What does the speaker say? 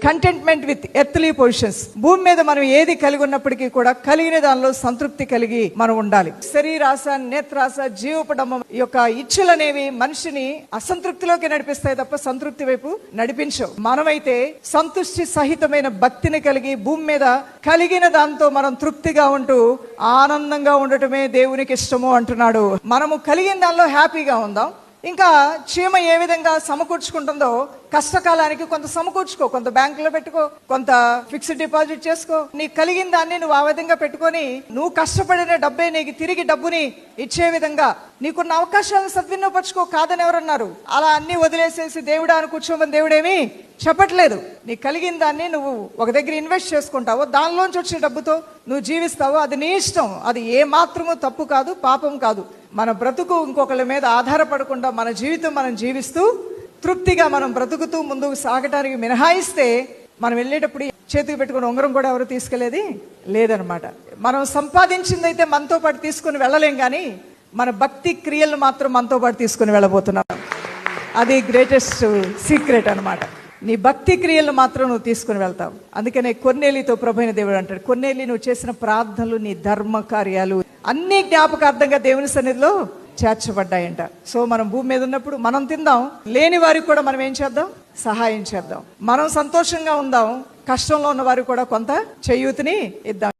Contentment with earthly positions. భూమి మీద మనం ఏది కలిగి ఉన్నప్పటికీ కూడా కలిగిన దానిలో సంతృప్తి కలిగి మనం ఉండాలి. శరీరాశ, నేత్రాశ, జీవపడమ యొక్క ఇచ్ఛలనేవి మనిషిని అసంతృప్తిలోకి నడిపిస్తాయి తప్ప సంతృప్తి వైపు నడిపించవు. మనమైతే సంతుష్టి సహితమైన భక్తిని కలిగి భూమి మీద కలిగిన దాంతో మనం తృప్తిగా ఉంటూ ఆనందంగా ఉండటమే దేవునికి ఇష్టము అంటున్నాడు. మనము కలిగిన దానిలో హ్యాపీగా ఉందాం. ఇంకా చీమ ఏ విధంగా సమకూర్చుకుంటుందో కష్టకాలానికి కొంత సమకూర్చుకో, కొంత బ్యాంకులో పెట్టుకో, కొంత ఫిక్స్డ్ డిపాజిట్ చేసుకో. నీకు కలిగిన దాన్ని నువ్వు ఆ విధంగా పెట్టుకొని నువ్వు కష్టపడిన డబ్బే నీకు తిరిగి డబ్బుని ఇచ్చే విధంగా నీకున్న అవకాశాలను సద్వినియోగపరచుకో. కాదని ఎవరన్నారు? అలా అన్ని వదిలేసేసి దేవుడా అని కూర్చోమని దేవుడేమి చెప్పట్లేదు. నీకు కలిగిన దాన్ని నువ్వు ఒక దగ్గర ఇన్వెస్ట్ చేసుకుంటావో, దానిలోంచి వచ్చే డబ్బుతో నువ్వు జీవిస్తావో అది నీ ఇష్టం. అది ఏ మాత్రమూ తప్పు కాదు, పాపం కాదు. మన బ్రతుకు ఇంకొకళ్ళ మీద ఆధారపడకుండా మన జీవితం మనం జీవిస్తూ తృప్తిగా మనం బ్రతుకుతూ ముందుకు సాగటానికి మినహాయిస్తే మనం వెళ్ళేటప్పుడు చేతికి పెట్టుకుని ఉంగరం కూడా ఎవరు తీసుకెళ్లేది లేదనమాట. మనం సంపాదించిందైతే మనతో పాటు తీసుకుని వెళ్ళలేం, కానీ మన భక్తి క్రియలను మాత్రం మనతో పాటు తీసుకుని వెళ్ళబోతున్నాం. అది గ్రేటెస్ట్ సీక్రెట్ అనమాట. నీ భక్తి క్రియలను మాత్రం నువ్వు తీసుకుని వెళ్తావు. అందుకనే కొర్నేలితో ప్రభువైన దేవుడు అంటాడు, కొర్నేలి నువ్వు చేసిన ప్రార్థనలు, నీ ధర్మ కార్యాలు అన్ని జ్ఞాపకార్థంగా దేవుని సన్నిధిలో చేర్చబడ్డాయంట. సో మనం భూమి మీద ఉన్నప్పుడు మనం తిందాం, లేని వారికి కూడా మనం ఏం చేద్దాం? సహాయం చేద్దాం. మనం సంతోషంగా ఉందాం, కష్టంలో ఉన్న వారికి కూడా కొంత చేయూతని ఇద్దాం.